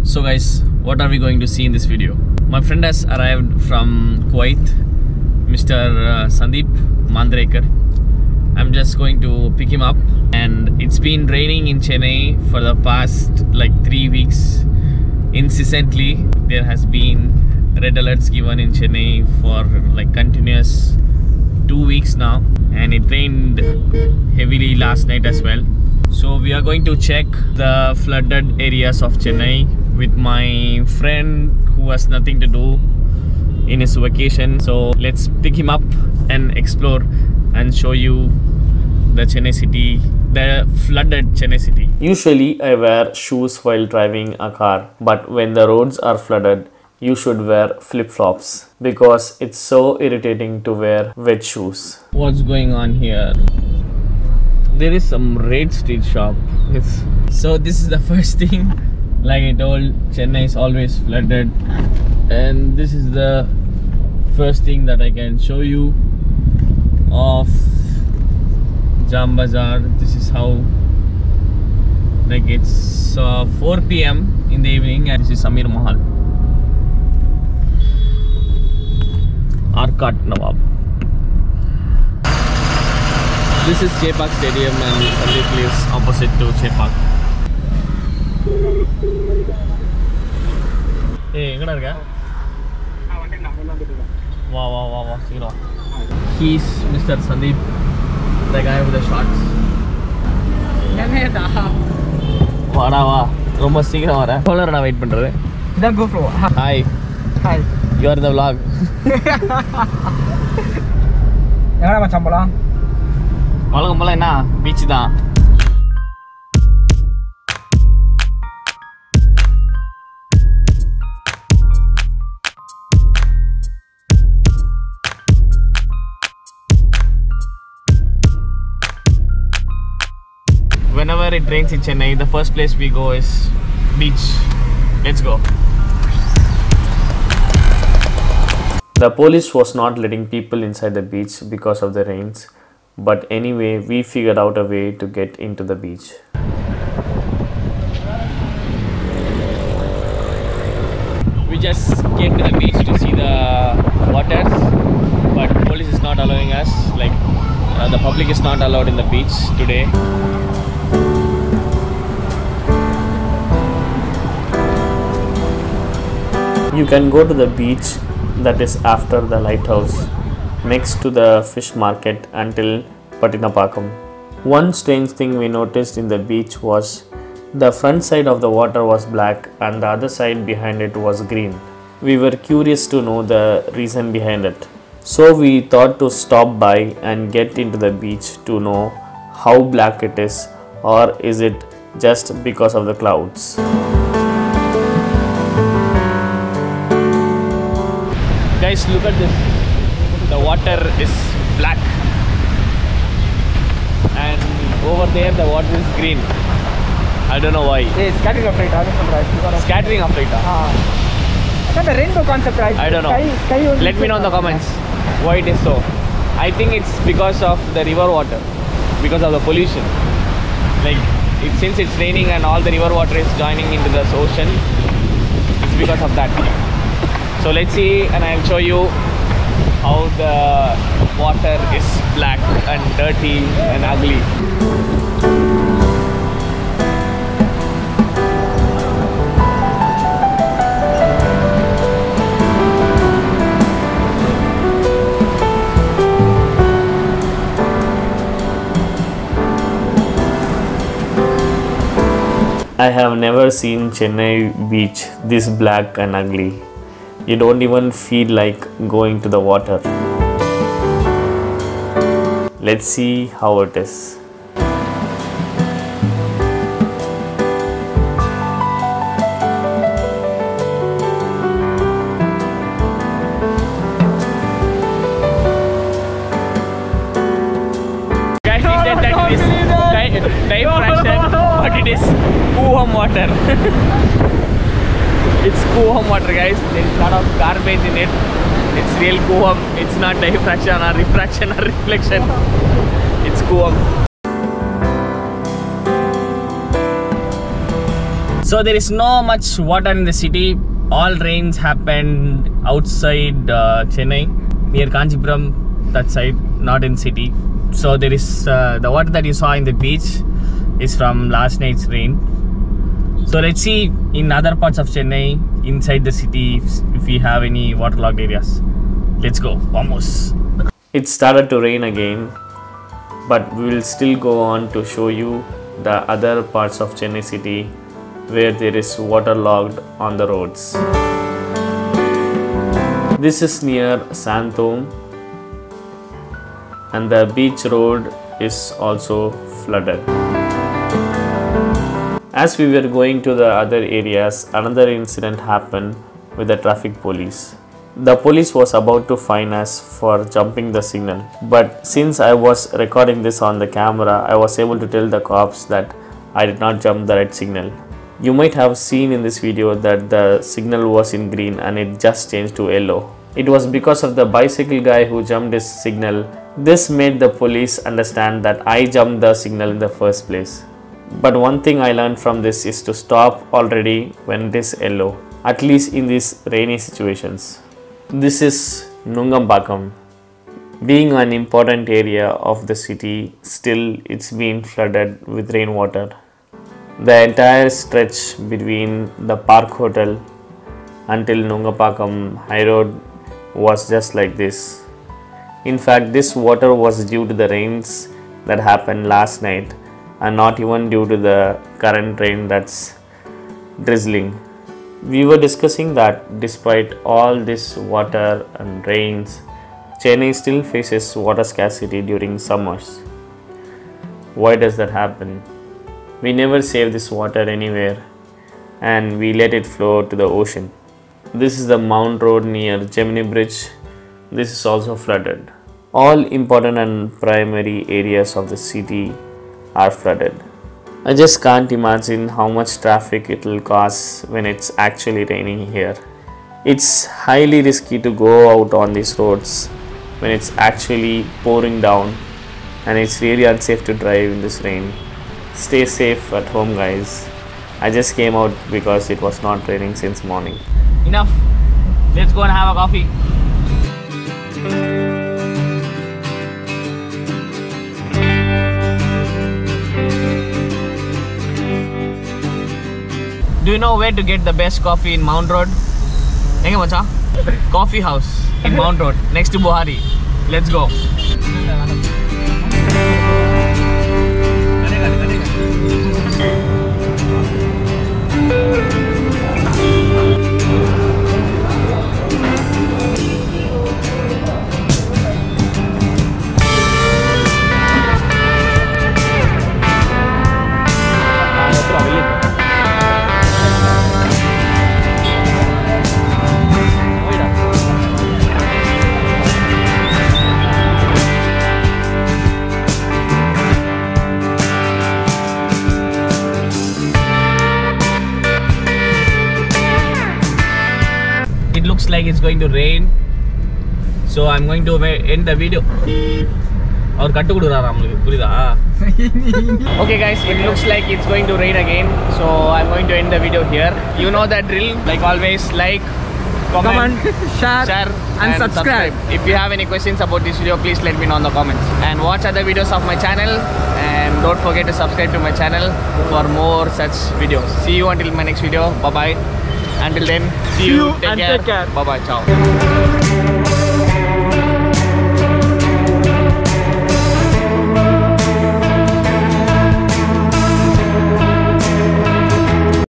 So guys, what are we going to see in this video? My friend has arrived from Kuwait, Mr. Sandeep Mandrekar. I'm just going to pick him up, and it's been raining in Chennai for the past like 3 weeks incessantly. There has been red alerts given in Chennai for like continuous 2 weeks now, and it rained heavily last night as well. So we are going to check the flooded areas of Chennai with my friend who has nothing to do in his vacation. So let's pick him up and explore and show you the Chennai city, the flooded Chennai city. Usually I wear shoes while driving a car, but when the roads are flooded, you should wear flip-flops because it's so irritating to wear wet shoes. What's going on here? There is some Raid Street shop. So this is the first thing. Like I told, Chennai is always flooded, and this is the first thing that I can show you of Zambazar. This is how, like, it's 4 PM in the evening, and this is Samir Mahal, Arcot Nawab. This is Chepak Stadium, and Sandeep lives opposite to Chepak. Hey, where are you? Wow. He's Mr. Sandeep, the guy with the shorts. Wow. ரொம்ப சீக்கிரம் வர. எவ்வளவு நான் wait பண்றது? இதான் GoPro. Hi. You are in the vlog. எங்கடா மச்சான் போலாம்? வழக்கம் போல என்ன? பீச் தான். Whenever it rains in Chennai, the first place we go is beach. Let's go. The police was not letting people inside the beach because of the rains, but anyway, we figured out a way to get into the beach. We just came to the beach to see the waters, but police is not allowing us. Like the public is not allowed in the beach today. You can go to the beach that is after the lighthouse, next to the fish market until Nungambakam. One strange thing we noticed in the beach was the front side of the water was black and the other side behind it was green. We were curious to know the reason behind it. So we thought to stop by and get into the beach to know how black it is, or is it just because of the clouds. Guys, look at this. The water is black, and over there the water is green. I don't know why. It's scattering of light. Scattering of light. I got the rainbow concept, right? I don't know. Sky Let me know in the comments why it is so. I think it's because of the river water, because of the pollution. Like since it's raining and all the river water is joining into the ocean, it's because of that. So let's see, and I'll show you how the water is black and dirty and ugly. I have never seen Chennai beach this black and ugly. You don't even feel like going to the water. Let's see how it is. Guys, he said that it is diversion, but it is Koovam water. It's Koovam water, guys. There is a lot of garbage in it. It's real Koovam. It's not diffraction or refraction or reflection. It's Koovam. So there is no much water in the city. All rains happened outside Chennai, near Kanchipuram, that side, not in city. So there is the water that you saw in the beach is from last night's rain. So let's see in other parts of Chennai, inside the city, if we have any waterlogged areas. Let's go, vamos. It started to rain again, but we will still go on to show you the other parts of Chennai city where there is waterlogged on the roads. This is near Santhom, and the beach road is also flooded. As we were going to the other areas, another incident happened with the traffic police. The police was about to fine us for jumping the signal, but since I was recording this on the camera, I was able to tell the cops that I did not jump the red signal. You might have seen in this video that the signal was in green and it just changed to yellow. It was because of the bicycle guy who jumped his signal. This made the police understand that I jumped the signal in the first place. But one thing I learned from this is to stop already when it is yellow, at least in these rainy situations. This is Nungambakam. Being an important area of the city, still it's been flooded with rainwater. The entire stretch between the Park Hotel until Nungambakam High Road was just like this. In fact, this water was due to the rains that happened last night and not even due to the current rain that's drizzling. We were discussing that despite all this water and rains, Chennai still faces water scarcity during summers. Why does that happen? We never save this water anywhere and we let it flow to the ocean. This is the Mount Road near Gemini Bridge. This is also flooded. All important and primary areas of the city are flooded. I just can't imagine how much traffic it will cause when it's actually raining here. It's highly risky to go out on these roads when it's actually pouring down, and it's really unsafe to drive in this rain. Stay safe at home, guys. I just came out because it was not raining since morning. Enough. Let's go and have a coffee. Do you know where to get the best coffee in Mount Road? Enga macha? Coffee house in Mount Road next to Buhari. Let's go. It looks like it's going to rain, so I'm going to end the video. Okay guys, it looks like it's going to rain again, so I'm going to end the video here. You know that drill, like always, like, comment, share and subscribe. If you have any questions about this video, please let me know in the comments, and watch other videos of my channel, and don't forget to subscribe to my channel for more such videos. See you until my next video. Bye bye. Until then, see you, take care. Bye bye, ciao.